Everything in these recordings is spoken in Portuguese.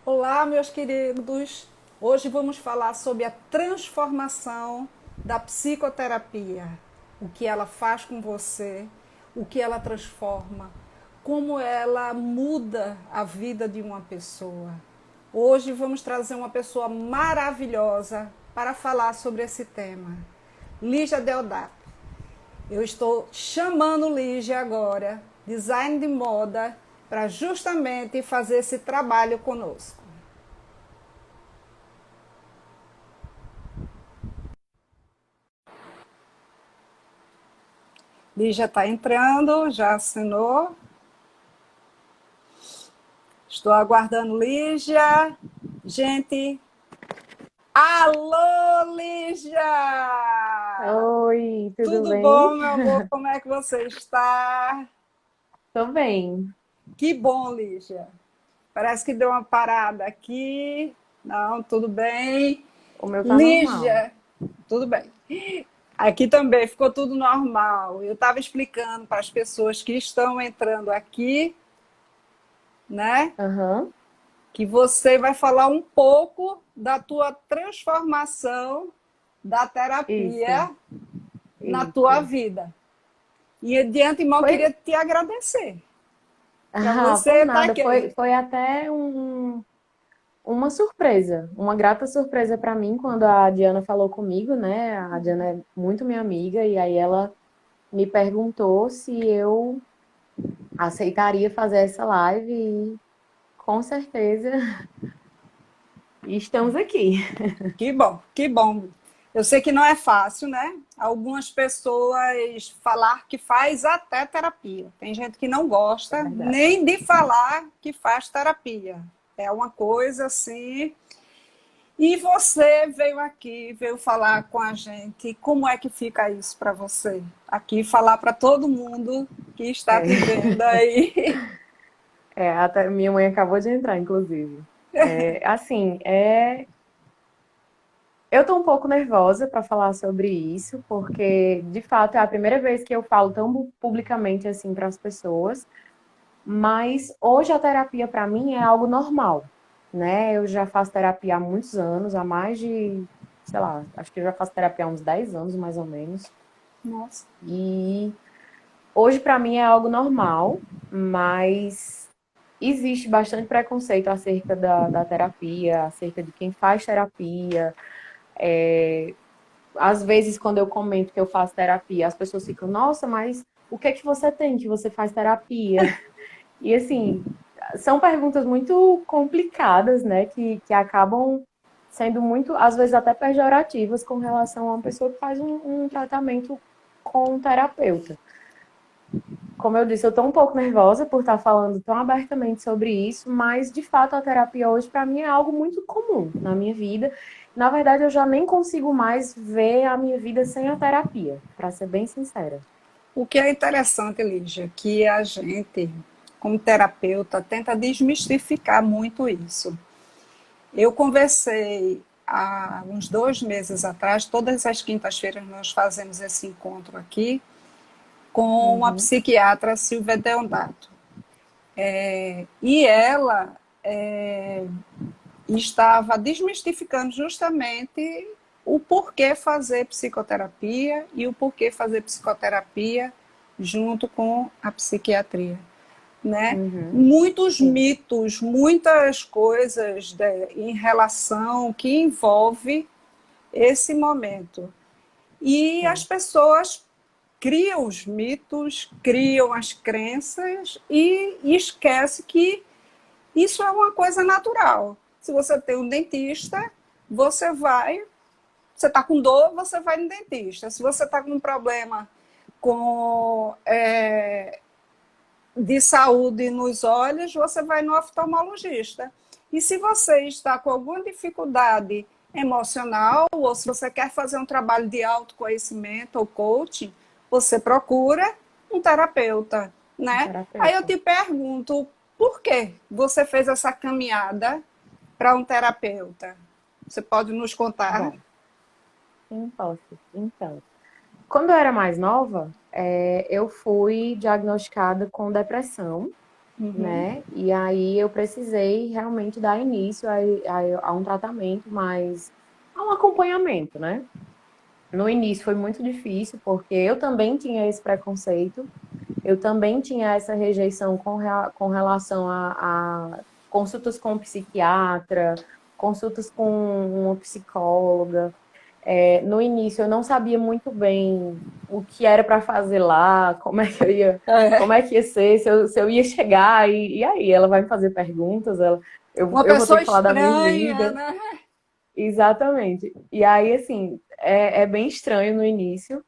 Olá, meus queridos. Hoje vamos falar sobre a transformação da psicoterapia. O que ela faz com você, o que ela transforma, como ela muda a vida de uma pessoa. Hoje vamos trazer uma pessoa maravilhosa para falar sobre esse tema. Lígia Deodato. Eu estou chamando Lígia agora, design de moda, para justamente fazer esse trabalho conosco. Lígia está entrando, já assinou. Estou aguardando Lígia. Gente, alô, Lígia! Oi, tudo Tudo bem? bom, meu amor? Como é que você está? Tô bem. Que bom, Lígia. Parece que deu uma parada aqui. Não, tudo bem. O meu tá normal. Lígia, tudo bem. Aqui também ficou tudo normal. Eu estava explicando para as pessoas que estão entrando aqui, né? Aham, Que você vai falar um pouco da tua transformação da isso, terapia na tua isso. vida. E de antemão Foi, queria te agradecer para por você estar nada, aqui. foi até uma surpresa, uma grata surpresa pra mim quando a Diana falou comigo, né? A Diana é muito minha amiga e aí ela me perguntou se eu aceitaria fazer essa live e com certeza estamos aqui. Que bom, que bom. Eu sei que não é fácil, né? Algumas pessoas falar que faz até terapia. Tem gente que não É gosta verdade. nem de falar que faz terapia. É uma coisa assim. E você veio aqui, veio falar com a gente. Como é que fica isso para você? Aqui falar para todo mundo que está te É. vendo aí. Até minha mãe acabou de entrar, inclusive. Eu tô um pouco nervosa para falar sobre isso, porque de fato é a primeira vez que eu falo tão publicamente assim para as pessoas, mas hoje a terapia para mim é algo normal, né? Eu já faço terapia há muitos anos, há mais de, sei lá, acho que eu já faço terapia há uns 10 anos mais ou menos. Nossa. E hoje para mim é algo normal, mas existe bastante preconceito acerca da terapia, acerca de quem faz terapia. Às vezes, quando eu comento que eu faço terapia, as pessoas ficam, nossa, mas o que é que você tem que você faz terapia? E assim, são perguntas muito complicadas, né? Que acabam sendo muito, às vezes, até pejorativas com relação a uma pessoa que faz um tratamento com um terapeuta. Como eu disse, eu estou um pouco nervosa por estar falando tão abertamente sobre isso, mas de fato a terapia hoje para mim é algo muito comum na minha vida. Na verdade, eu já nem consigo mais ver a minha vida sem a terapia, para ser bem sincera. O que é interessante, Lígia, que a gente, como terapeuta, tenta desmistificar muito isso. Eu conversei há uns 2 meses atrás, todas as quintas-feiras nós fazemos esse encontro aqui, com uma Uhum, psiquiatra, Silvia Deodato. E ela estava desmistificando justamente o porquê fazer psicoterapia e o porquê fazer psicoterapia junto com a psiquiatria, né? uhum, Muitos sim, mitos, muitas coisas em relação que envolve esse momento. E as sim, pessoas criam os mitos, criam as crenças e esquece que isso é uma coisa natural. Se você tem um dentista, você vai, você está com dor, você vai no dentista. Se você está com um problema com de saúde nos olhos, você vai no oftalmologista. E se você está com alguma dificuldade emocional, ou se você quer fazer um trabalho de autoconhecimento ou coaching, você procura um terapeuta, um né? Aí eu terapeuta. te pergunto, por que você fez essa caminhada para um terapeuta? Você pode nos contar? Bom, sim, posso. Então, quando eu era mais nova, eu fui diagnosticada com depressão. Uhum. né? E aí eu precisei realmente dar início a um tratamento, mas a um acompanhamento, né? No início foi muito difícil, porque eu também tinha esse preconceito, eu também tinha essa rejeição com relação a consultas com um psiquiatra, consultas com uma psicóloga. No início eu não sabia muito bem o que era para fazer lá, É. como é que ia ser, se eu ia chegar e aí ela vai me fazer perguntas, Uma eu vou ter pessoa que falar da minha estranha, vida. né? Exatamente. E aí, assim, é bem estranho no início,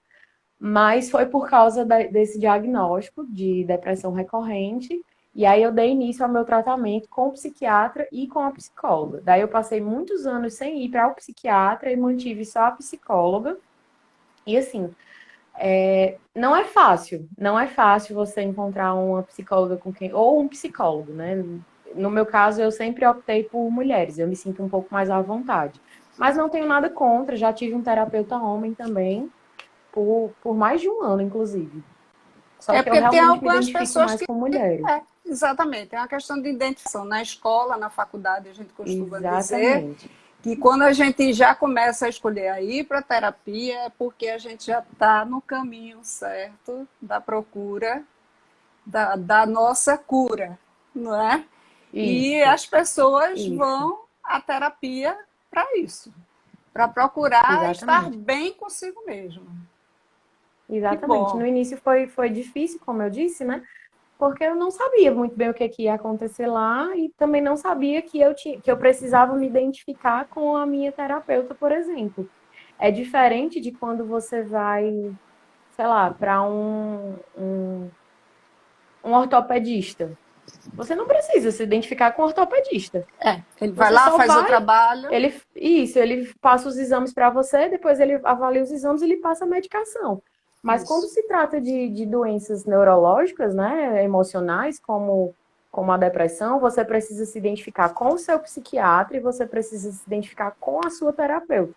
mas foi por causa desse diagnóstico de depressão recorrente. E aí eu dei início ao meu tratamento com o psiquiatra e com a psicóloga. Daí eu passei muitos anos sem ir para o psiquiatra e mantive só a psicóloga. E assim, não é fácil, não é fácil você encontrar uma psicóloga com quem, ou um psicólogo, né? No meu caso, eu sempre optei por mulheres, eu me sinto um pouco mais à vontade. Mas não tenho nada contra, já tive um terapeuta homem também, por mais de um ano, inclusive. Só É que eu porque tem realmente me algumas identifico pessoas mais que. com mulheres. É, exatamente. É uma questão de identificação. Na escola, na faculdade, a gente costuma dizer Exatamente. que quando a gente já começa a escolher a ir para a terapia, é porque a gente já está no caminho certo da procura da nossa cura, não é? E Isso, as pessoas isso. vão à terapia para isso, para procurar estar Exatamente. bem consigo mesmo. Que Exatamente. bom. No início foi difícil, como eu disse, né? Porque eu não sabia muito bem o que, que ia acontecer lá e também não sabia que eu precisava me identificar com a minha terapeuta, por exemplo. É diferente de quando você vai, sei lá, para um ortopedista. Você não precisa se identificar com o ortopedista. É, ele vai Você lá, só faz o vai, trabalho. ele passa os exames para você, depois ele avalia os exames e ele passa a medicação. Mas quando Isso. se trata de doenças neurológicas, né, emocionais, como a depressão, você precisa se identificar com o seu psiquiatra e você precisa se identificar com a sua terapeuta.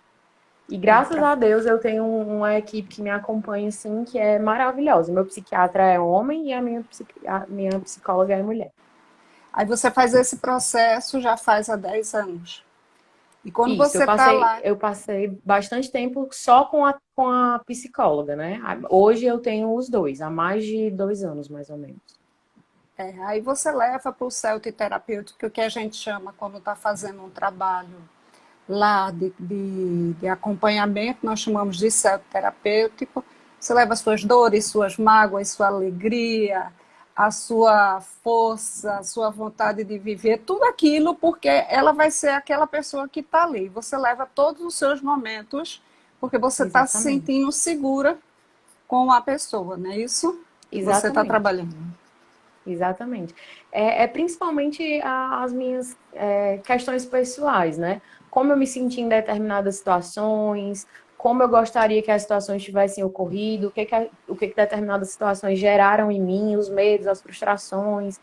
E É, graças a Deus eu tenho uma equipe que me acompanha, assim, que é maravilhosa. Meu psiquiatra é homem e a minha psicóloga é mulher. Aí você faz esse processo já faz há 10 anos. E quando Isso, você está lá, eu passei bastante tempo só com a psicóloga, né? Hoje eu tenho os dois, há mais de 2 anos, mais ou menos. aí você leva para o CELT terapêutico, que a gente chama quando está fazendo um trabalho lá de acompanhamento, nós chamamos de CELT terapêutico. Você leva suas dores, suas mágoas, sua alegria, a sua força, a sua vontade de viver, tudo aquilo, porque ela vai ser aquela pessoa que está ali. Você leva todos os seus momentos, porque você está se Exatamente. sentindo segura com a pessoa, não é isso? Que você está Exatamente. trabalhando. Exatamente. É principalmente as minhas questões pessoais, né? Como eu me senti em determinadas situações, como eu gostaria que as situações tivessem ocorrido, o que determinadas situações geraram em mim, os medos, as frustrações.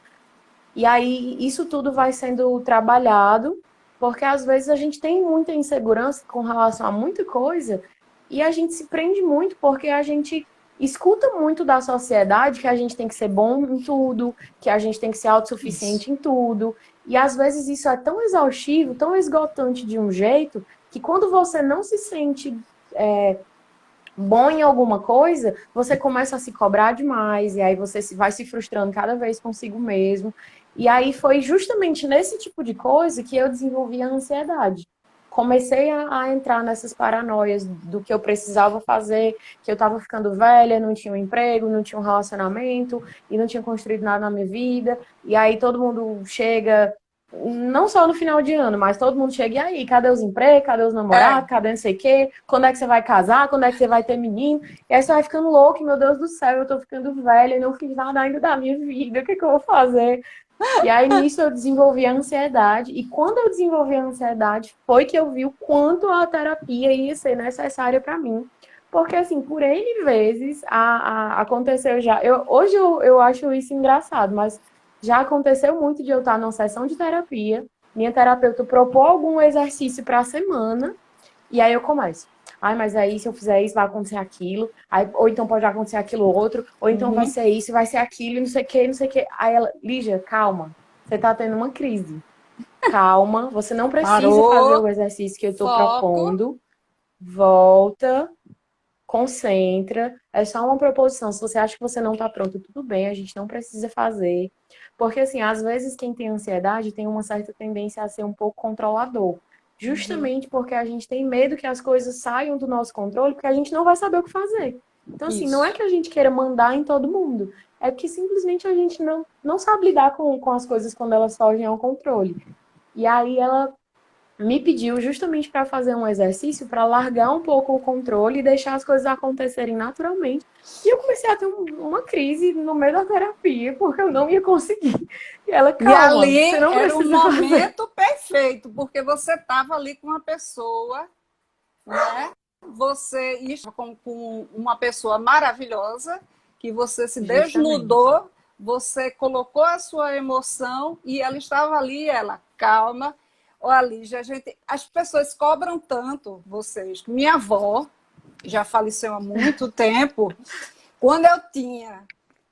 E aí isso tudo vai sendo trabalhado, porque às vezes a gente tem muita insegurança com relação a muita coisa e a gente se prende muito porque a gente escuta muito da sociedade que a gente tem que ser bom em tudo, que a gente tem que ser Isso. autossuficiente em tudo. E às vezes isso é tão exaustivo, tão esgotante de um jeito, que quando você não se sente bom em alguma coisa, você começa a se cobrar demais, e aí você vai se frustrando cada vez consigo mesmo. E aí foi justamente nesse tipo de coisa que eu desenvolvi a ansiedade. Comecei a entrar nessas paranoias do que eu precisava fazer, que eu estava ficando velha, não tinha um emprego, não tinha um relacionamento, e não tinha construído nada na minha vida. E aí todo mundo chega, não só no final de ano, mas todo mundo chega e aí, cadê os empregos, cadê os É, namorados, cadê não sei o quê, quando é que você vai casar, quando é que você vai ter menino, e aí você vai ficando louco, e, meu Deus do céu, eu tô ficando velha, e não fiz nada ainda da minha vida, o que que eu vou fazer? E aí nisso eu desenvolvi a ansiedade, e quando eu desenvolvi a ansiedade, foi que eu vi o quanto a terapia ia ser necessária para mim. Porque, assim, por N vezes aconteceu já. Hoje eu acho isso engraçado, mas já aconteceu muito de eu estar numa sessão de terapia, minha terapeuta propor algum exercício para a semana, e aí eu começo. ai, mas aí se eu fizer isso vai acontecer aquilo, aí, ou então pode acontecer aquilo outro, ou então vai Uhum. ser isso, vai ser aquilo, e não sei o que, não sei o que. Aí ela, Lígia, calma, você tá tendo uma crise. Calma, você não precisa fazer Parou, o exercício que eu tô foco. propondo. Volta, concentra. É só uma proposição. Se você acha que você não está pronto, tudo bem, a gente não precisa fazer. Porque, assim, às vezes quem tem ansiedade tem uma certa tendência a ser um pouco controlador. Uhum. Justamente porque a gente tem medo que as coisas saiam do nosso controle, porque a gente não vai saber o que fazer. Então, assim, não é Isso. que a gente queira mandar em todo mundo, é que simplesmente a gente não sabe lidar com as coisas quando elas fogem ao controle. E aí ela me pediu justamente para fazer um exercício para largar um pouco o controle e deixar as coisas acontecerem naturalmente. E eu comecei a ter uma crise no meio da terapia, porque eu não ia conseguir. E ela, E calma, ali você não era o precisa fazer. momento perfeito, porque você estava ali com uma pessoa, né? Você estava com uma pessoa maravilhosa, que você se Justamente. desnudou, você colocou a sua emoção e ela estava ali, ela, calma. Olha, Lígia, as pessoas cobram tanto vocês. Minha avó já faleceu há muito tempo. Quando eu tinha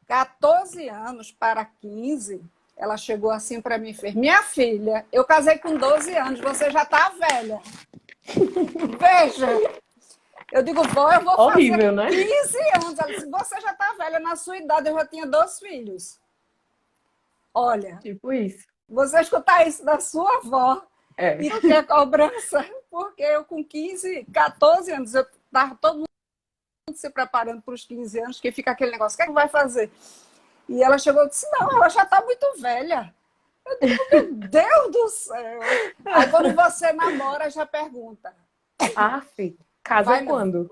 14 anos para 15, ela chegou assim para mim e fez: Minha filha, eu casei com 12 anos, você já está velha. Veja, eu digo, vó, eu vou fazer Horrível, né? 15 anos. Ela disse, você já está velha, na sua idade eu já tinha 2 filhos. Olha, Tipo isso. você escutar isso da sua avó É. e ter cobrança, porque eu com 15, 14 anos, eu estava todo mundo se preparando para os 15 anos, que fica aquele negócio, o que é que vai fazer? E ela chegou e disse, não, ela já está muito velha. Eu digo, meu Deus do céu. Aí quando você namora, já pergunta, Aff, casa vai, quando?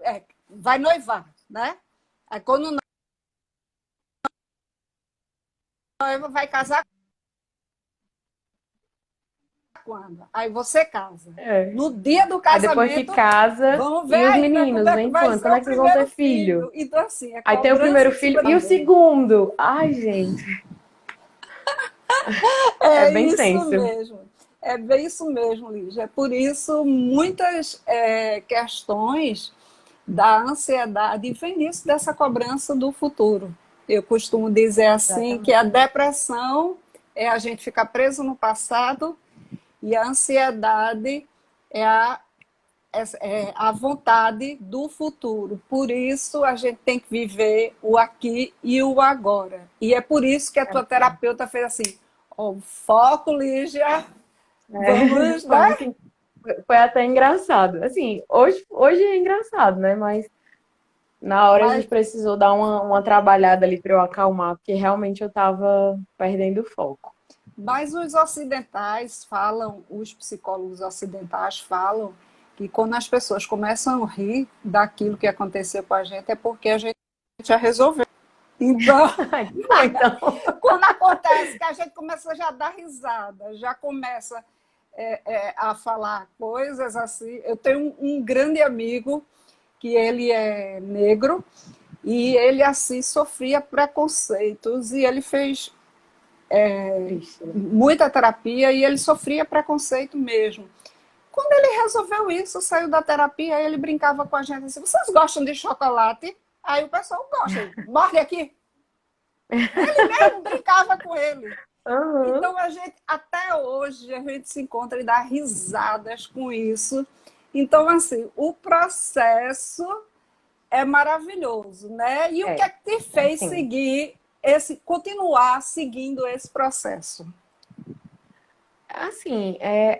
vai noivar, né? Aí quando noiva, vai casar quando? Aí você casa. É. No dia do Aí depois que casamento, casa, vamos ver e os ainda como meninos, é que vem vai quando? ser Quando é o que vocês vão ter primeiro filho? filho. Então, assim, é Aí tem o cobrança primeiro em cima filho da e o outra. segundo. Ai, gente, é É bem isso tenso. mesmo. É bem isso mesmo, Lígia. É por isso muitas questões da ansiedade vem nisso dessa cobrança do futuro. Eu costumo dizer assim que a Exatamente. depressão é a gente ficar preso no passado e a ansiedade é a vontade do futuro. Por isso a gente tem que viver o aqui e o agora. E é por isso que a tua terapeuta fez assim: oh, foco, Lígia, É, vamos, foi né? muito, foi até engraçado. Assim, hoje é engraçado, né? Mas na hora a Mas, gente precisou dar uma trabalhada ali para eu acalmar, porque realmente eu tava perdendo o foco. mas os ocidentais falam, os psicólogos ocidentais falam que quando as pessoas começam a rir daquilo que aconteceu com a gente é porque a gente já resolveu. Então, Ai, que bom, então. quando acontece que a gente começa já a dar risada, já começa a falar coisas assim. Eu tenho um grande amigo que ele é negro e ele assim sofria preconceitos e ele fez Triste, né? muita terapia e ele sofria preconceito mesmo. Quando ele resolveu isso, saiu da terapia, ele brincava com a gente assim: vocês gostam de chocolate? Aí o pessoal gosta, morde aqui. Ele mesmo brincava com ele. Aham. Então a gente até hoje a gente se encontra e dá risadas com isso. Então assim, o processo é maravilhoso, né? E o que é que te fez Assim, seguir continuar seguindo esse processo?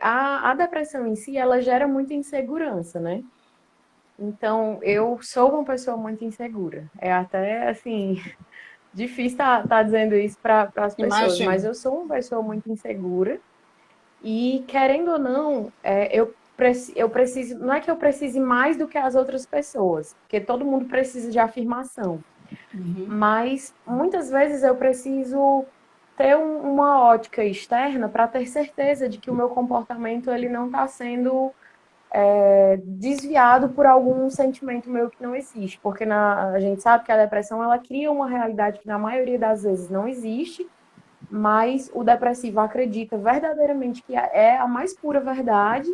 a depressão em si, ela gera muita insegurança, né? Então, eu sou uma pessoa muito insegura. É até, assim, difícil tá dizendo isso para as pessoas, mas Imagino. eu sou uma pessoa muito insegura e, querendo ou não, eu preciso, não é que eu precise mais do que as outras pessoas, porque todo mundo precisa de afirmação, mas muitas vezes eu preciso ter uma ótica externa para ter certeza de que o meu comportamento ele não está sendo desviado por algum sentimento meu que não existe, porque a gente sabe que a depressão ela cria uma realidade que na maioria das vezes não existe, mas o depressivo acredita verdadeiramente que é a mais pura verdade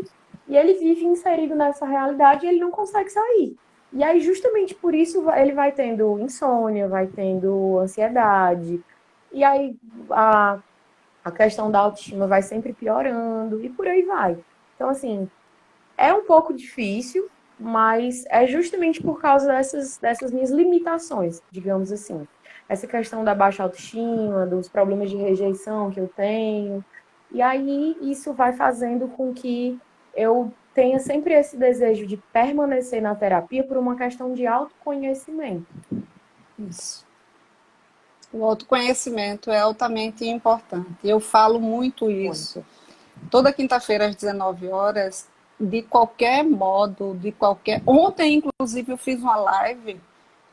e ele vive inserido nessa realidade e ele não consegue sair. E aí, justamente por isso, ele vai tendo insônia, vai tendo ansiedade, e aí a questão da autoestima vai sempre piorando, e por aí vai. Então, assim, é um pouco difícil, mas é justamente por causa dessas minhas limitações, digamos assim. Essa questão da baixa autoestima, dos problemas de rejeição que eu tenho. E aí isso vai fazendo com que eu tenha sempre esse desejo de permanecer na terapia por uma questão de autoconhecimento. Isso. O autoconhecimento é altamente importante. Eu falo muito Muito. isso. Toda quinta-feira às 19 horas, de qualquer modo, de qualquer. Ontem, inclusive, eu fiz uma live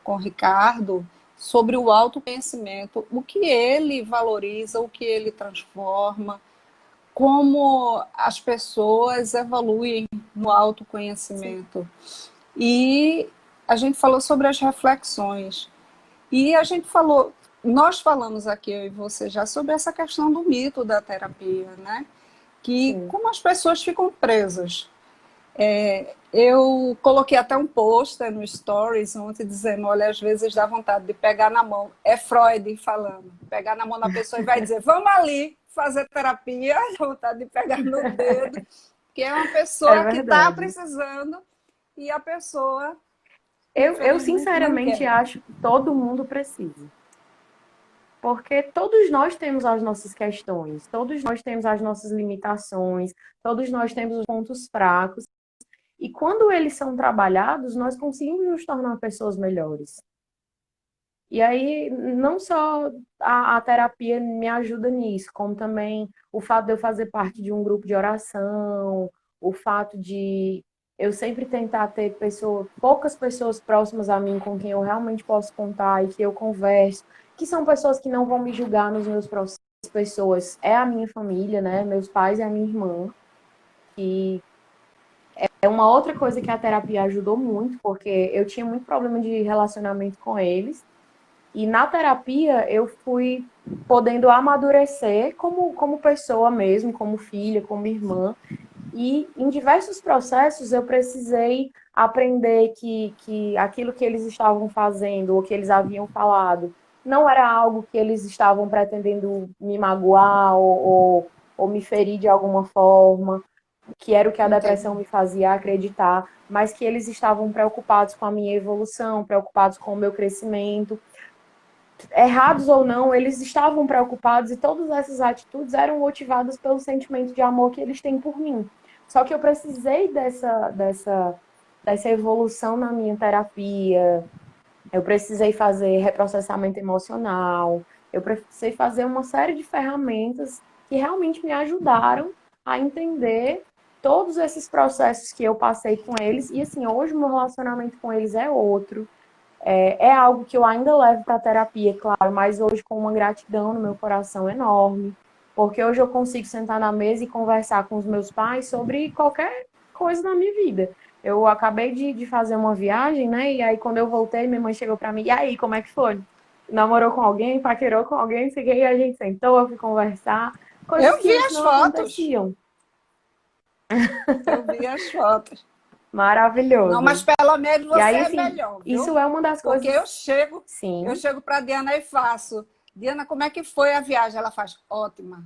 com o Ricardo sobre o autoconhecimento, o que ele valoriza, o que ele transforma, como as pessoas evoluem no Sim. autoconhecimento. E a gente falou sobre as reflexões. E a gente falou, nós falamos aqui, eu e você já, sobre essa questão do mito da terapia, né? Que Sim. como as pessoas ficam presas. Eu coloquei até um post no Stories ontem dizendo, olha, às vezes dá vontade de pegar na mão. É Freud falando, pegar na mão da pessoa e vai dizer, vamos ali fazer terapia, dá vontade de pegar no dedo, que é uma É pessoa que está verdade. precisando e a pessoa, Eu infelizmente, não sinceramente quer. acho que todo mundo precisa. Porque todos nós temos as nossas questões, todos nós temos as nossas limitações, todos nós temos os pontos fracos. E quando eles são trabalhados, nós conseguimos nos tornar pessoas melhores. E aí, não só a terapia me ajuda nisso, como também o fato de eu fazer parte de um grupo de oração, o fato de eu sempre tentar ter poucas pessoas próximas a mim com quem eu realmente posso contar e que eu converso, que são pessoas que não vão me julgar nos meus processos, pessoas, é a minha família, né? Meus pais e a minha irmã, que é uma outra coisa que a terapia ajudou muito, porque eu tinha muito problema de relacionamento com eles. E na terapia eu fui podendo amadurecer como pessoa mesmo, como filha, como irmã. E em diversos processos eu precisei aprender que aquilo que eles estavam fazendo ou que eles haviam falado não era algo que eles estavam pretendendo me magoar ou me ferir de alguma forma, que era o que a depressão Entendi. me fazia acreditar, mas que eles estavam preocupados com a minha evolução, preocupados com o meu crescimento. Errados ou não, eles estavam preocupados e todas essas atitudes eram motivadas pelo sentimento de amor que eles têm por mim. Só que eu precisei dessa evolução na minha terapia, eu precisei fazer reprocessamento emocional, eu precisei fazer uma série de ferramentas que realmente me ajudaram a entender todos esses processos que eu passei com eles. E assim, hoje o meu relacionamento com eles é outro. É algo que eu ainda levo para a terapia, claro, mas hoje com uma gratidão no meu coração enorme, porque hoje eu consigo sentar na mesa e conversar com os meus pais sobre qualquer coisa na minha vida. Eu acabei de fazer uma viagem, né? E aí, quando eu voltei, minha mãe chegou para mim, e aí, como é que foi? Namorou com alguém, paquerou com alguém, e a gente sentou, eu fui conversar, coisas Eu que vi antes as não fotos, aconteciam. eu vi as fotos. Não, mas Maravilhoso. pelo menos E você aí, é assim, melhor, isso viu? é uma das Porque coisas, eu sim. chego para a Diana e faço. Diana, como é que foi a viagem? Ela faz, ótima.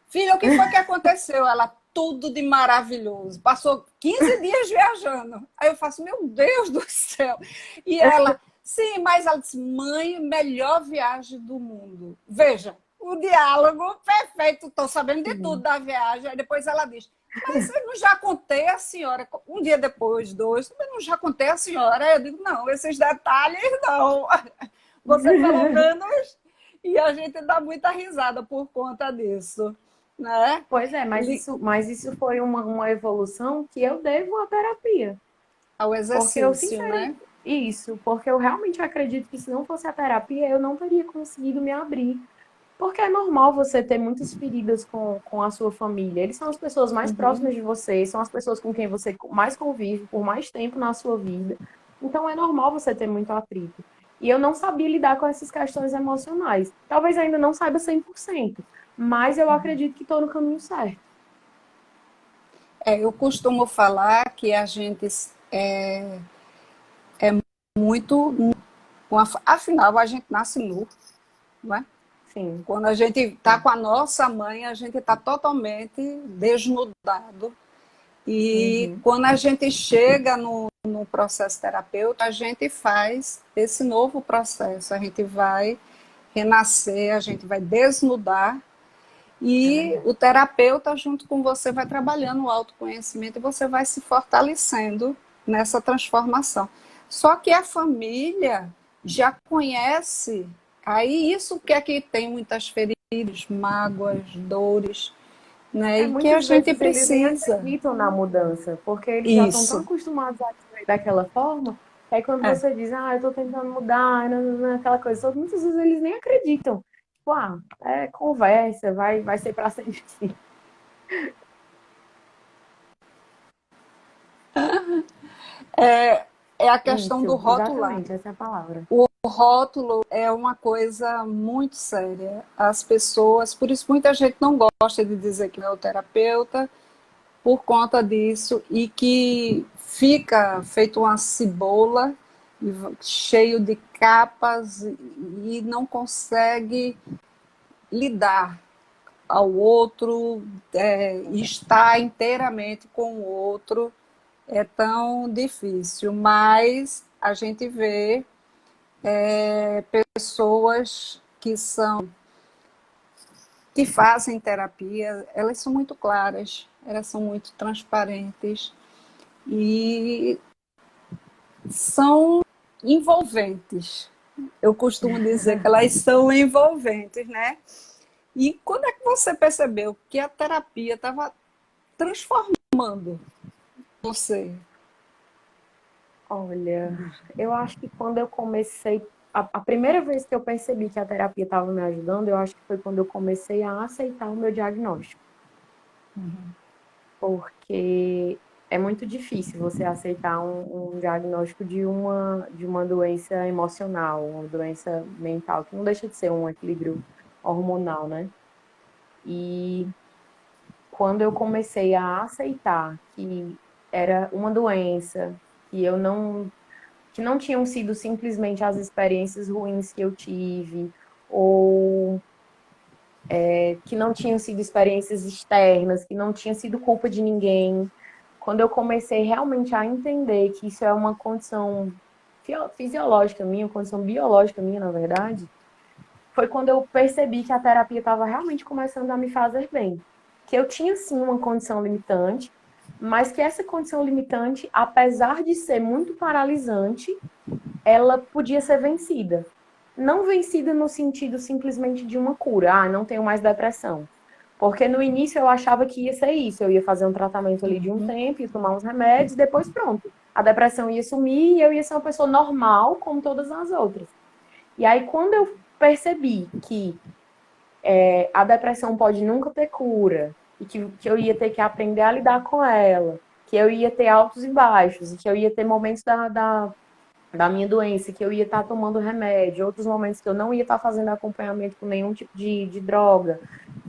Filha, o que foi que aconteceu? Ela, tudo de maravilhoso. Passou 15 dias viajando. Aí eu faço, meu Deus do céu. E ela, sim, mas ela disse, mãe, melhor viagem do mundo. Veja, o diálogo perfeito. Estou sabendo de tudo Sim. da viagem. Aí depois ela diz, mas eu não já contei a senhora, um dia depois, dois, mas não já contei a senhora. Eu digo, não, esses detalhes não. Você pelo menos. E a gente dá muita risada por conta disso, né? Pois é, mas isso foi uma evolução que eu devo à terapia. Ao Porque eu, exercício, né? sinceramente, isso, porque eu realmente acredito que se não fosse a terapia, eu não teria conseguido me abrir. Porque é normal você ter muitas feridas com a sua família. Eles são as pessoas mais Uhum. próximas de você, são as pessoas com quem você mais convive por mais tempo na sua vida. Então é normal você ter muito atrito. E eu não sabia lidar com essas questões emocionais. Talvez ainda não saiba 100%, mas eu acredito que estou no caminho certo. Eu costumo falar que a gente é, é muito. Afinal, a gente nasce nu, não é? Sim, Quando a gente está sim. com a nossa mãe, a gente está totalmente desnudado. E Uhum. quando a gente chega no processo terapêutico, a gente faz esse novo processo. A gente vai renascer, a gente vai desnudar. É E verdade. o terapeuta, junto com você, vai trabalhando o autoconhecimento e você vai se fortalecendo nessa transformação. Só que a família já conhece, aí isso que é que tem muitas feridas, mágoas, dores, né? É, E que a muitas gente vezes eles nem precisa. acreditam na mudança, porque eles já estão tão Isso. acostumados a viver daquela forma, que aí quando É. você diz, eu tô tentando mudar, aquela coisa, muitas vezes eles nem acreditam. Tipo, é conversa, vai ser pra sempre assim. É a questão do Isso, rotular. exatamente, essa é a palavra. O rótulo é uma coisa muito séria. As pessoas, por isso muita gente não gosta de dizer que não é o terapeuta, por conta disso, e que fica feito uma cebola, cheio de capas, e não consegue lidar ao outro, estar inteiramente com o outro é tão difícil, mas a gente vê pessoas que fazem terapia, elas são muito claras, elas são muito transparentes e são envolventes. Eu costumo dizer que elas são envolventes, né? E quando é que você percebeu que a terapia estava transformando você? Olha, eu acho que quando eu comecei, a primeira vez que eu percebi que a terapia estava me ajudando, eu acho que foi quando eu comecei a aceitar o meu diagnóstico. Porque é muito difícil você aceitar um diagnóstico de uma doença emocional, uma doença mental, que não deixa de ser um equilíbrio hormonal, né? E quando eu comecei a aceitar que era uma doença, que eu não, que não tinham sido simplesmente as experiências ruins que eu tive, ou que não tinham sido experiências externas, que não tinha sido culpa de ninguém. Quando eu comecei realmente a entender que isso é uma condição fisiológica minha, uma condição biológica minha, na verdade, foi quando eu percebi que a terapia estava realmente começando a me fazer bem. Que eu tinha sim uma condição limitante, mas que essa condição limitante, apesar de ser muito paralisante, ela podia ser vencida. Não vencida no sentido simplesmente de uma cura, não tenho mais depressão. Porque no início eu achava que ia ser isso, eu ia fazer um tratamento ali de um tempo, ia tomar uns remédios, e depois pronto. A depressão ia sumir e eu ia ser uma pessoa normal, como todas as outras. E aí, quando eu percebi que a depressão pode nunca ter cura, e que eu ia ter que aprender a lidar com ela, que eu ia ter altos e baixos, e que eu ia ter momentos da minha doença, que eu ia estar tomando remédio, outros momentos que eu não ia estar fazendo acompanhamento com nenhum tipo de droga,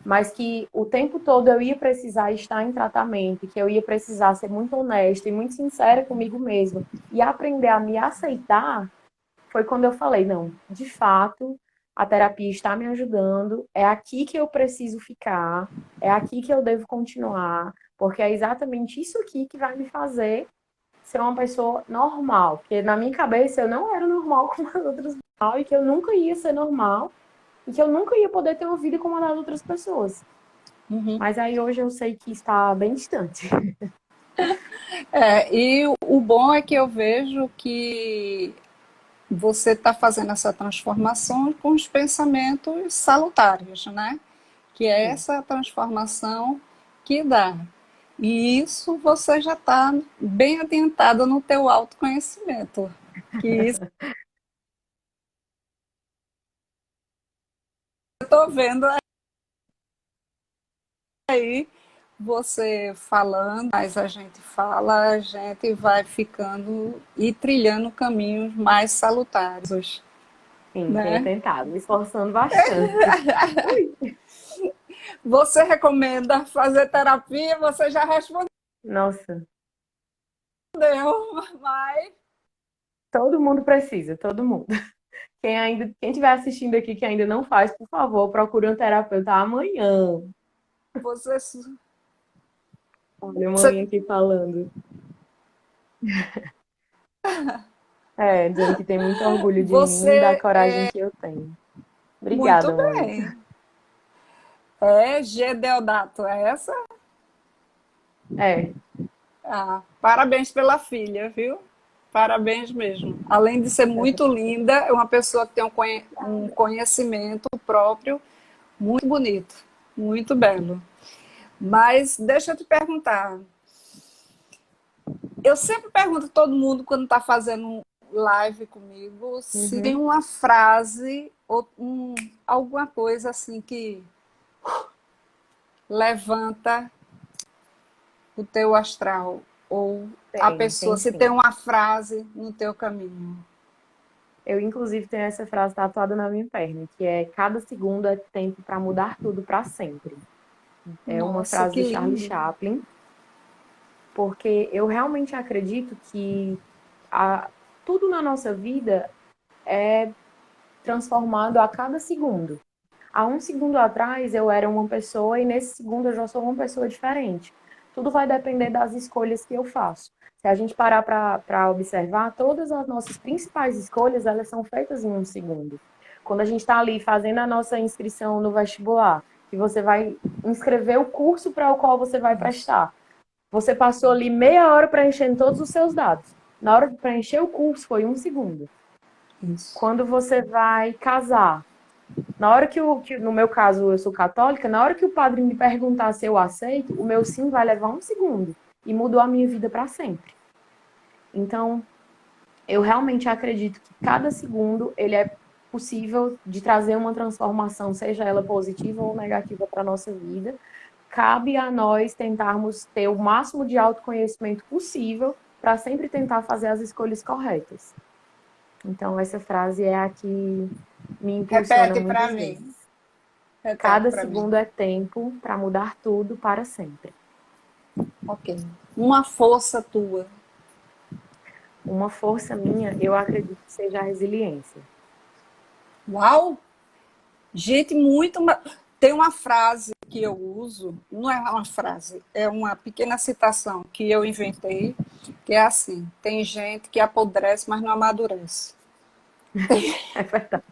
mas que o tempo todo eu ia precisar estar em tratamento, que eu ia precisar ser muito honesta e muito sincera comigo mesma e aprender a me aceitar, foi quando eu falei, não, de fato, a terapia está me ajudando, é aqui que eu preciso ficar, é aqui que eu devo continuar, porque é exatamente isso aqui que vai me fazer ser uma pessoa normal, porque na minha cabeça eu não era normal como as outras pessoas, e que eu nunca ia ser normal, e que eu nunca ia poder ter uma vida como a das outras pessoas. Uhum. Mas aí hoje eu sei que está bem distante. E o bom é que eu vejo que você está fazendo essa transformação com os pensamentos salutares, né? Que é Sim. essa transformação que dá. E isso você já está bem adiantado no teu autoconhecimento. Que isso eu estou vendo aí você falando, mas a gente fala, a gente vai ficando e trilhando caminhos mais salutares, Sim, tenho né? tentado, me esforçando bastante. Ui. Você recomenda fazer terapia? Você já respondeu. Nossa, Deu, mas todo mundo precisa, todo mundo. Quem estiver assistindo aqui que ainda não faz, por favor, procure um terapeuta amanhã. você, Olha a você mãe aqui falando. É, dizendo que tem muito orgulho de mim e da você coragem que eu tenho. muito Obrigada, mãe. bem. É G. Deodato, é essa? É, Ah, parabéns pela filha, viu? Parabéns mesmo. Além de ser muito linda, é uma pessoa que tem um conhecimento próprio muito bonito, muito belo. Mas deixa eu te perguntar. Eu sempre pergunto a todo mundo quando está fazendo um live comigo se tem uhum, uma frase ou alguma coisa assim que levanta o teu astral ou a pessoa, tem se tem sim. uma frase no teu caminho. Eu, inclusive, tenho essa frase tatuada na minha perna, que é: cada segundo é tempo para mudar tudo para sempre. É uma Nossa, frase que do Charlie lindo. Chaplin, porque eu realmente acredito que a, tudo na nossa vida é transformado a cada segundo. Há um segundo atrás eu era uma pessoa e nesse segundo eu já sou uma pessoa diferente. Tudo vai depender das escolhas que eu faço. Se a gente parar para observar, todas as nossas principais escolhas, elas são feitas em um segundo. Quando a gente está ali fazendo a nossa inscrição no vestibular, que você vai inscrever o curso para o qual você vai Isso. prestar, você passou ali meia hora preenchendo todos os seus dados. Na hora de preencher o curso, foi um segundo. Isso. Quando você vai casar, na hora que, no meu caso, eu sou católica, na hora que o padre me perguntar se eu aceito, o meu sim vai levar um segundo. E mudou a minha vida para sempre. Então, eu realmente acredito que cada segundo ele é possível de trazer uma transformação, seja ela positiva ou negativa para a nossa vida. Cabe a nós tentarmos ter o máximo de autoconhecimento possível para sempre tentar fazer as escolhas corretas. Então, essa frase é a que me impulsiona Repete para muitas mim. vezes. Repete Cada para mim. segundo é tempo para mudar tudo para sempre. Ok. Uma força tua. Uma força minha, eu acredito que seja a resiliência. Uau! Gente, muito. Tem uma frase que eu uso, não é uma frase, é uma pequena citação que eu inventei, que é assim: tem gente que apodrece, mas não amadurece. É verdade.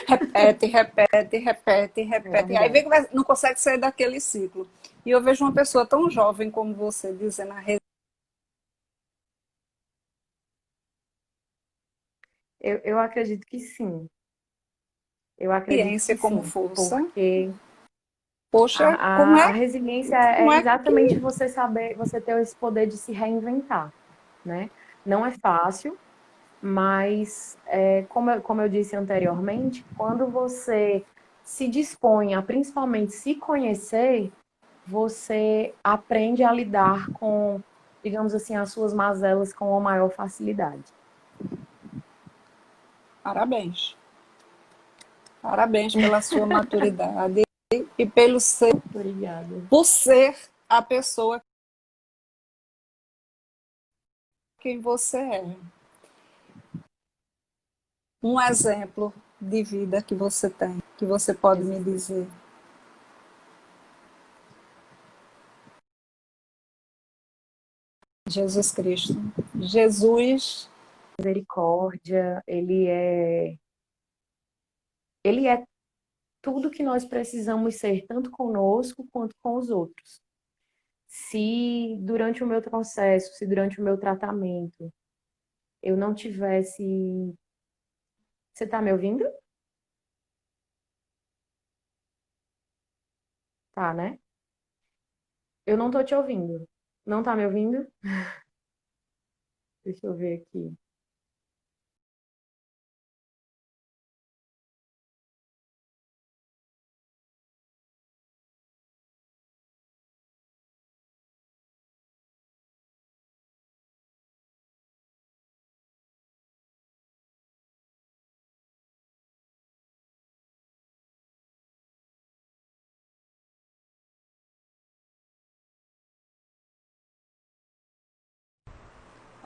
Repete, repete, repete, É repete. Aí vem verdade. que não consegue sair daquele ciclo. E eu vejo uma pessoa tão jovem como você dizendo a Eu acredito que sim. Eu acredito resiliência que como sim. força. Porque Poxa, a resiliência como é é exatamente que. você saber, você ter esse poder de se reinventar, né? Não é fácil, mas como eu disse anteriormente, quando você se dispõe a principalmente se conhecer, você aprende a lidar com, digamos assim, as suas mazelas com a maior facilidade. Parabéns. Parabéns pela sua maturidade e pelo seu, Obrigada. por ser a pessoa que você é. Um exemplo de vida que você tem, que você pode me Jesus Cristo. dizer. Jesus Cristo. Jesus, Misericórdia, ele é tudo que nós precisamos ser, tanto conosco quanto com os outros. Se durante o meu processo, se durante o meu tratamento, eu não tivesse. Você está me ouvindo? Tá, né? Eu não tô te ouvindo. Não tá me ouvindo? Deixa eu ver aqui.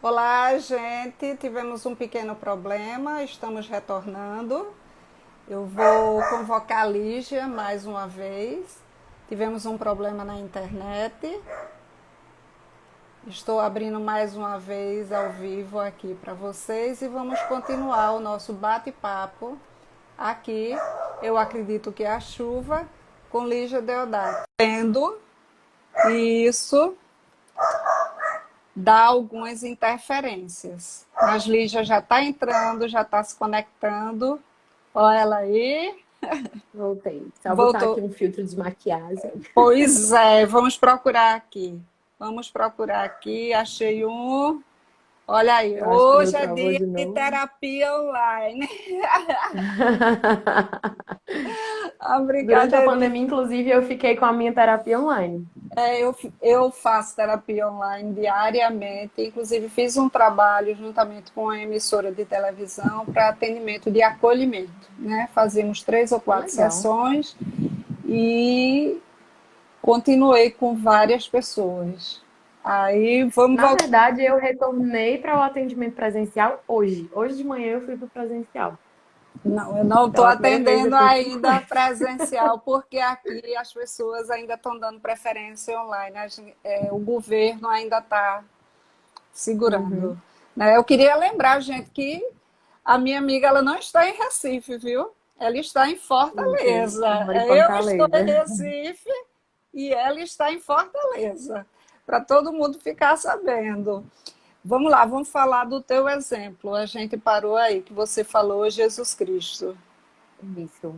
Olá, gente. Tivemos um pequeno problema, estamos retornando. Eu vou convocar a Lígia mais uma vez. Tivemos um problema na internet. Estou abrindo mais uma vez ao vivo aqui para vocês e vamos continuar o nosso bate-papo aqui. Eu acredito que é a chuva com Lígia Deodato. Tendo isso dá algumas interferências. Mas Lígia já está entrando, já está se conectando. Olha ela aí. Voltei. Só botar Voltou. aqui um filtro de maquiagem. Pois é, vamos procurar aqui. Vamos procurar aqui. Achei um. Olha aí, Eu acho que o meu hoje é travou dia de de novo. terapia online. A Durante a brincadeira. pandemia, inclusive, eu fiquei com a minha terapia online. Eu faço terapia online diariamente, inclusive fiz um trabalho juntamente com a emissora de televisão para atendimento de acolhimento, né? Fazíamos 3 ou 4 Legal. sessões e continuei com várias pessoas. Aí vamos Na voltar. verdade, eu retornei para o atendimento presencial hoje. Hoje de manhã eu fui para o presencial. Não, eu não estou Pela primeira vez atendendo depois de 5 ainda anos. presencial, porque aqui as pessoas ainda estão dando preferência online. O governo ainda está segurando. Uhum. Né? Eu queria lembrar, gente, que a minha amiga ela não está em Recife, viu? Ela está em Isso, Fortaleza. eu moro em Eu estou Fortaleza. em Recife e ela está em Fortaleza, para todo mundo ficar sabendo. Vamos lá, vamos falar do teu exemplo. A gente parou aí, que você falou Jesus Cristo. Isso.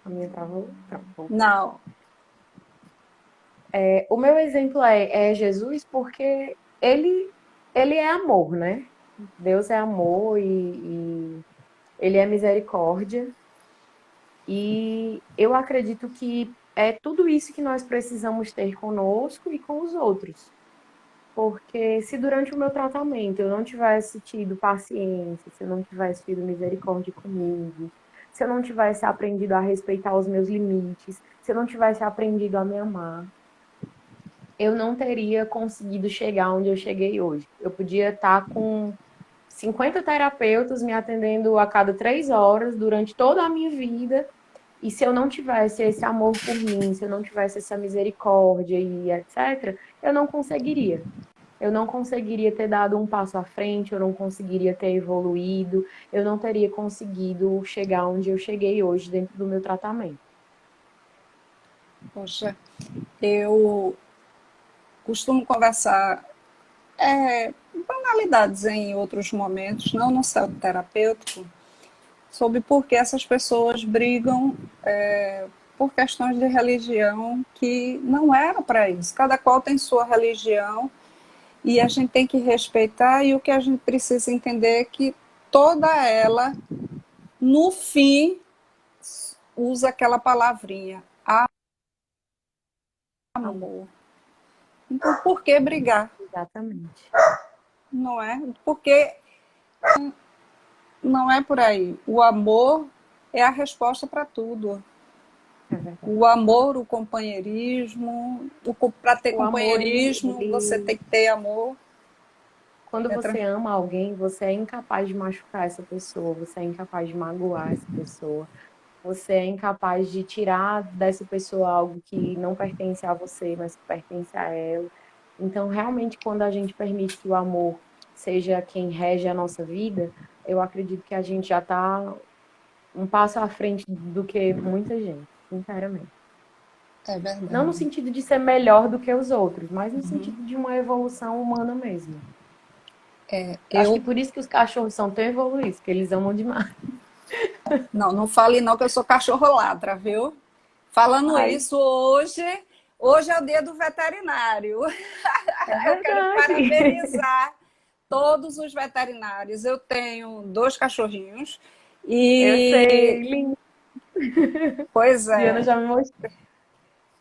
A minha travou. Pronto, voltou. Não, O meu exemplo é Jesus porque ele é amor, né? Deus é amor e ele é misericórdia. E eu acredito que é tudo isso que nós precisamos ter conosco e com os outros. Porque se durante o meu tratamento eu não tivesse tido paciência, se eu não tivesse tido misericórdia comigo, se eu não tivesse aprendido a respeitar os meus limites, se eu não tivesse aprendido a me amar, eu não teria conseguido chegar onde eu cheguei hoje. Eu podia estar com 50 terapeutas me atendendo a cada 3 horas durante toda a minha vida. E se eu não tivesse esse amor por mim, se eu não tivesse essa misericórdia e etc., eu não conseguiria. Eu não conseguiria ter dado um passo à frente, eu não conseguiria ter evoluído, eu não teria conseguido chegar onde eu cheguei hoje dentro do meu tratamento. poxa, eu costumo conversar banalidades em outros momentos, não no centro terapêutico, sobre por que essas pessoas brigam por questões de religião que não era para isso. Cada qual tem sua religião e a gente tem que respeitar, e o que a gente precisa entender é que toda ela, no fim, usa aquela palavrinha, Amor. amor. Então, por que brigar? Exatamente. Não é? Porque não é por aí. O amor é a resposta para tudo. É verdade. O amor, o companheirismo, para ter O amor, companheirismo, você tem que ter amor. quando É você ama alguém, você é incapaz de machucar essa pessoa, você é incapaz de magoar essa pessoa, você é incapaz de tirar dessa pessoa algo que não pertence a você, mas que pertence a ela. Então, realmente, quando a gente permite que o amor seja quem rege a nossa vida, eu acredito que a gente já está um passo à frente do que muita gente, sinceramente. É Não no verdade. sentido de ser melhor do que os outros, mas no sentido de uma evolução humana mesmo. Acho que Eu por isso que os cachorros são tão evoluídos, que eles amam demais. não fale não que eu sou cachorro ladra, viu? Falando Ai, isso hoje é o dia do veterinário. é Eu quero verdade. parabenizar todos os veterinários. Eu tenho 2 cachorrinhos Eu e, sei, lindo. pois Diana é. já me mostrou.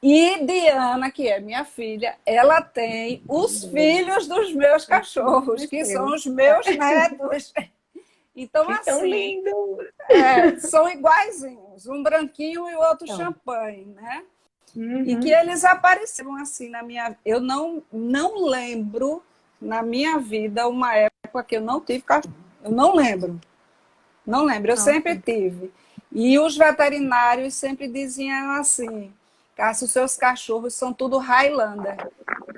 E Diana, que é minha filha, ela tem os filhos dos meus Os filhos cachorros, que são cresceram. os meus netos. Então, Que tão assim, lindo! são iguaizinhos, um branquinho e o outro Então, champanhe, né? E que uhum. eles apareceram assim na minha. Eu não lembro na minha vida uma época que eu não tive cachorro. Eu não lembro. Não lembro, eu sempre Nossa. tive. E os veterinários sempre diziam assim, Cássia, os seus cachorros são tudo Highlander,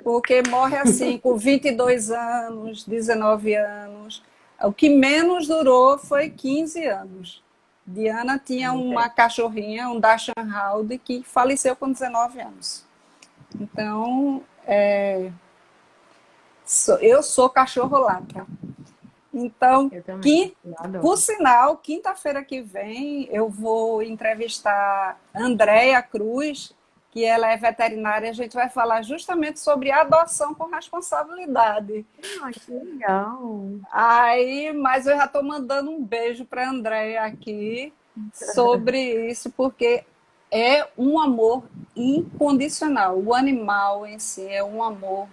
porque morre assim, com 22 anos, 19 anos. O que menos durou foi 15 anos. Diana tinha uma cachorrinha, um Dachshund, que faleceu com 19 anos. Então, eu sou cachorro-lata. Então, Eu também. Eu por adoro. sinal, quinta-feira que vem eu vou entrevistar Andréia Cruz, que ela é veterinária. A gente vai falar justamente sobre adoção com responsabilidade. Ah, que legal. Aí, mas eu já estou mandando um beijo para a Andréia aqui sobre isso, porque é um amor incondicional. O animal em si é um amor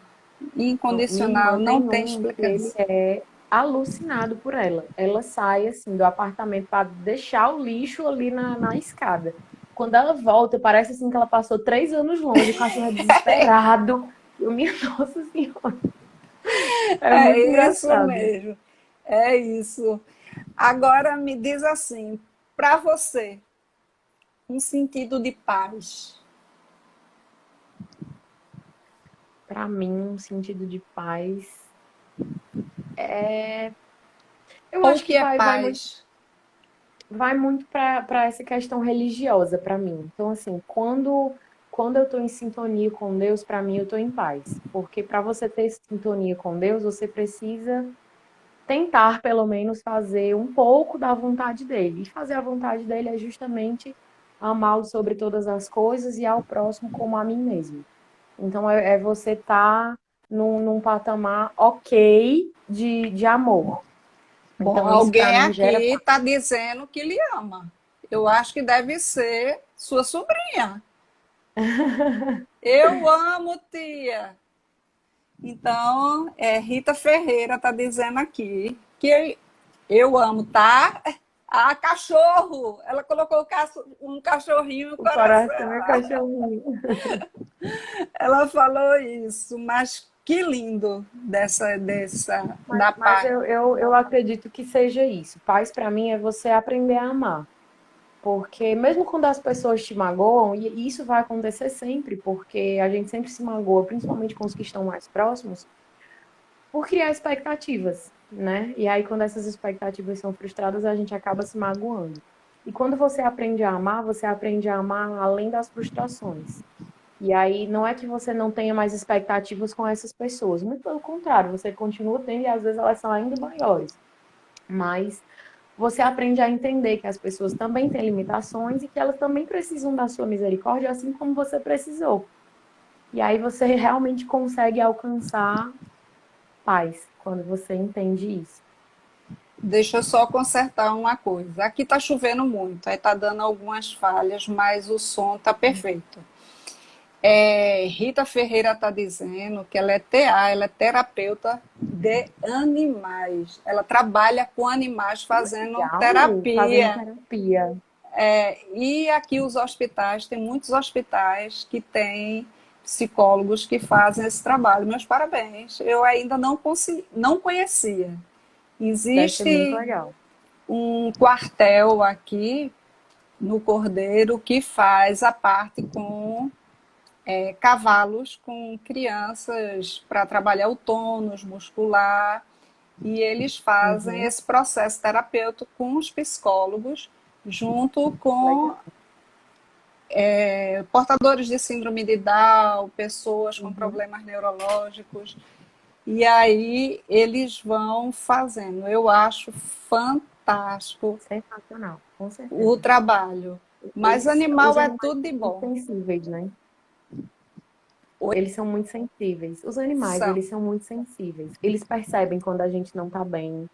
Minha incondicional, irmã não tem tem um que ele explicação. é alucinado por ela. Ela sai assim do apartamento para deixar o lixo ali na escada. Quando ela volta, parece assim que ela passou 3 anos longe, o cachorro é desesperado. Eu, minha Nossa Senhora, é muito É isso engraçado. mesmo. É isso. Agora me diz assim, para você, um sentido de paz. Para mim, um sentido de paz é. Eu Ou o acho que que é paz? vai muito para essa questão religiosa para mim. Então, assim, quando eu estou em sintonia com Deus, para mim eu estou em paz. Porque para você ter sintonia com Deus, você precisa tentar, pelo menos, fazer um pouco da vontade dele. E fazer a vontade dele é justamente amá-lo sobre todas as coisas e ao próximo como a mim mesmo. Então, é você estar num patamar ok de amor. Bom, Então, isso para alguém mim gera aqui está dizendo que lhe ama. Eu acho que deve ser sua sobrinha. Eu amo, tia. Então, Rita Ferreira está dizendo aqui que eu amo, tá? Ah, cachorro! Ela colocou um cachorrinho no o coração coração. é cachorrinho. Ela falou isso, mas que lindo da Mas paz. eu acredito que seja isso. Paz para mim é você aprender a amar. Porque mesmo quando as pessoas te magoam, e isso vai acontecer sempre, porque a gente sempre se magoa, principalmente com os que estão mais próximos, por criar expectativas, né? E aí, quando essas expectativas são frustradas, a gente acaba se magoando. E quando você aprende a amar além das frustrações. E aí, não é que você não tenha mais expectativas com essas pessoas, muito pelo contrário, você continua tendo e às vezes elas são ainda maiores. Mas você aprende a entender que as pessoas também têm limitações e que elas também precisam da sua misericórdia, assim como você precisou. E aí você realmente consegue alcançar paz quando você entende isso. Deixa eu só consertar uma coisa. Aqui está chovendo muito, aí está dando algumas falhas, mas o som está perfeito. Rita Ferreira está dizendo que ela é TA, ela é terapeuta de animais. Ela trabalha com animais fazendo Legal, fazendo terapia. terapia. E aqui os hospitais, tem muitos hospitais que têm psicólogos que fazem esse trabalho. Meus parabéns. Eu ainda não conhecia. Deve ser muito Existe legal. um quartel aqui no Cordeiro que faz a parte com cavalos, com crianças para trabalhar o tônus muscular. E eles fazem Uhum, esse processo terapêutico com os psicólogos, junto com legal. portadores de síndrome de Down, pessoas com Uhum. problemas neurológicos. E aí eles vão fazendo. Eu acho fantástico Sensacional, com o certeza. trabalho. Mas Os animal é animais tudo de são muito bom. sensíveis, né? Eles são muito sensíveis. Os animais, São. eles são muito sensíveis. Eles percebem quando a gente não tá bem.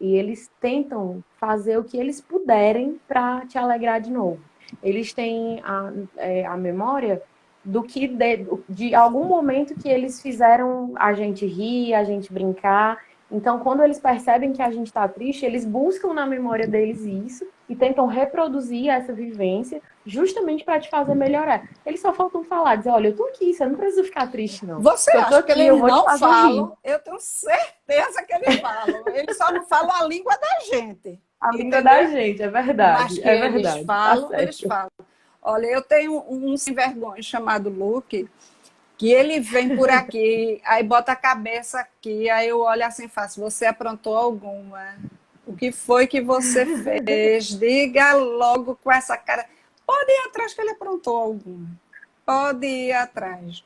E eles tentam fazer o que eles puderem para te alegrar de novo. Eles têm a memória do que de algum momento que eles fizeram a gente rir, a gente brincar. Então, quando eles percebem que a gente está triste, eles buscam na memória deles isso e tentam reproduzir essa vivência justamente para te fazer melhorar. Eles só faltam falar, dizer, olha, eu tô aqui, você não precisa ficar triste, não. Você Eu tô acha que aqui, eu eles vou te não fazer rir. falam? Eu tenho certeza que eles falam. Eles só não falam a língua da gente, A língua da entendeu? gente, Mas que é verdade, tá eles certo. falam. Olha, eu tenho um sem vergonha chamado Luke, que ele vem por aqui, aí bota a cabeça aqui, aí eu olho assim e faço, você aprontou alguma? O que foi que você fez? Diga logo com essa cara. Pode ir atrás que ele aprontou alguma. Pode ir atrás.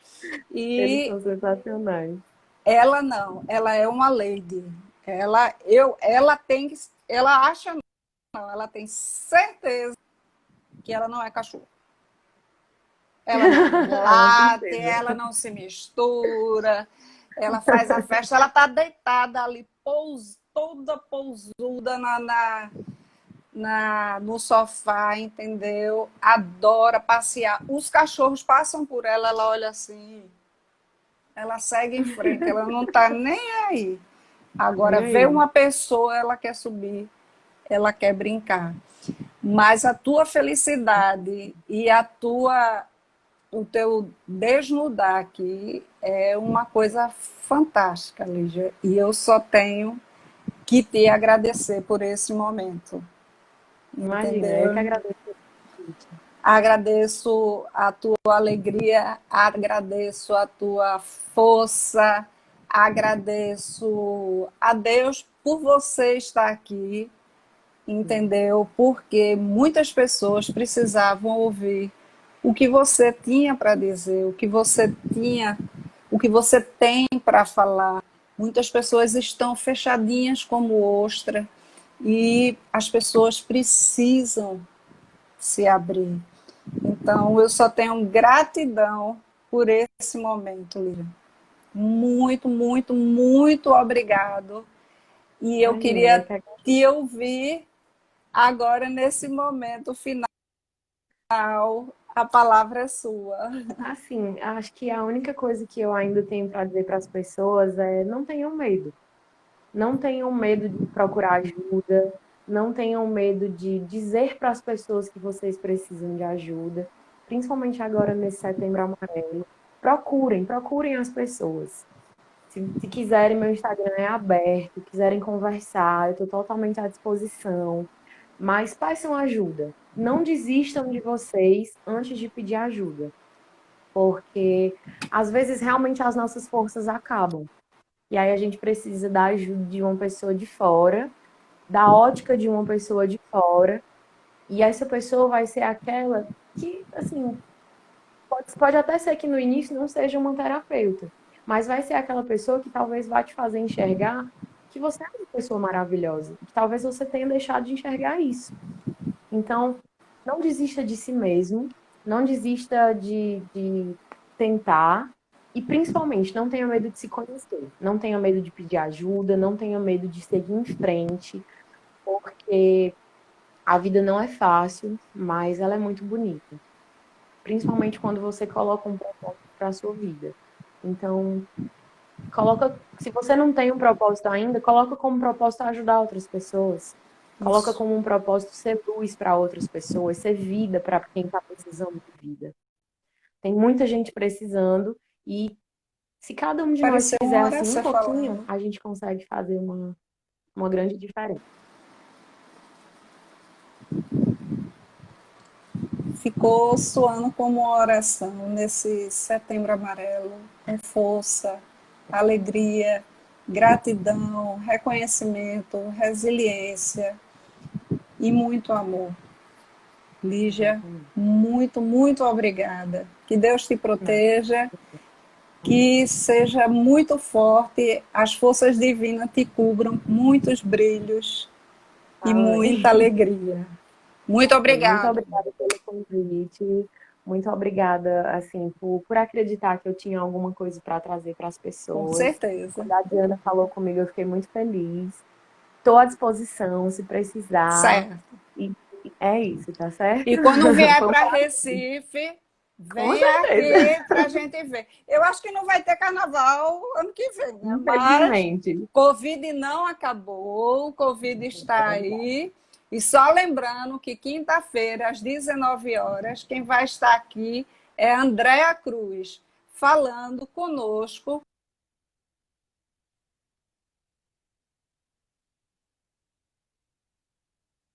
Eles E são sensacionais. ela não, ela é uma lady. Ela tem que, ela acha não, ela tem certeza que ela não é cachorro. Ela não Ela tem late, certeza. ela não se mistura, ela faz a festa, ela tá deitada ali, toda pousuda no sofá, entendeu? Adora passear. Os cachorros passam por ela, ela olha assim, ela segue em frente, ela não tá nem aí. E Agora, vê aí? uma pessoa, ela quer subir, ela quer brincar. Mas a tua felicidade e o teu desnudar aqui é uma coisa fantástica, Lígia. E eu só tenho que te agradecer por esse momento, Imagina, eu que entendeu? agradeço o convite. Agradeço a tua alegria, agradeço a tua força, agradeço a Deus por você estar aqui, entendeu? Porque muitas pessoas precisavam ouvir o que você tinha para dizer, o que você tem para falar. Muitas pessoas estão fechadinhas como ostra e as pessoas precisam se abrir. Então, eu só tenho gratidão por esse momento, Lívia. Muito, muito, muito obrigado. E eu Imagina, eu queria que agradeço. te ouvir agora nesse momento final. A palavra é sua. Assim, acho que a única coisa que eu ainda tenho para dizer para as pessoas é não tenham medo. Não tenham medo de procurar ajuda, não tenham medo de dizer para as pessoas que vocês precisam de ajuda, principalmente agora nesse Setembro Amarelo. Procurem as pessoas. Se quiserem, meu Instagram é aberto, quiserem conversar, eu estou totalmente à disposição. Mas peçam ajuda. Não desistam de vocês antes de pedir ajuda, porque às vezes realmente as nossas forças acabam. E aí a gente precisa da ajuda de uma pessoa de fora, da ótica de uma pessoa de fora, e essa pessoa vai ser aquela que, assim, pode até ser que no início não seja uma terapeuta, mas vai ser aquela pessoa que talvez vá te fazer enxergar que você é uma pessoa maravilhosa, que talvez você tenha deixado de enxergar isso. Então, não desista de si mesmo, não desista de tentar e, principalmente, não tenha medo de se conhecer, não tenha medo de pedir ajuda, não tenha medo de seguir em frente, porque a vida não é fácil, mas ela é muito bonita, principalmente quando você coloca um propósito para a sua vida. Então, se você não tem um propósito ainda, coloca como propósito ajudar outras pessoas. Coloca Isso. como um propósito ser luz para outras pessoas, ser vida para quem está precisando de vida. Tem muita gente precisando e se cada um de nós Pareceu fizer uma hora assim um você pouquinho, falando. a gente consegue fazer uma grande diferença. Ficou soando como uma oração nesse setembro amarelo, com força, alegria, gratidão, reconhecimento, resiliência e muito amor. Lígia, Exatamente. muito, muito obrigada. Que Deus te Não, proteja, amém. que seja muito forte, as forças divinas te cubram muitos brilhos e muita Amém. alegria. Muito Amém. Muito obrigada. obrigada pelo convite. Muito obrigada, assim, por acreditar que eu tinha alguma coisa para trazer para as Com pessoas. certeza. Quando a Diana falou comigo, eu fiquei muito feliz. Estou à disposição, se precisar. Certo. E é isso, tá certo? E quando vier Foi um para prazer. Recife, Com vem certeza. aqui para a gente ver. Eu acho que não vai ter carnaval ano que vem, né? Mas Infelizmente. Covid não acabou, Covid É está verdade. aí. E só lembrando que quinta-feira, às 19 horas, quem vai estar aqui é a Andréa Cruz, falando conosco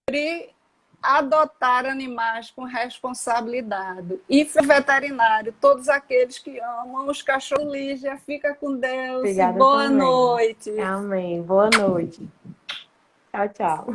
sobre adotar animais com responsabilidade. E veterinário, todos aqueles que amam os cachorros. Lígia, fica com Deus e Obrigada boa também. noite. Amém. Boa noite. Tchau, tchau.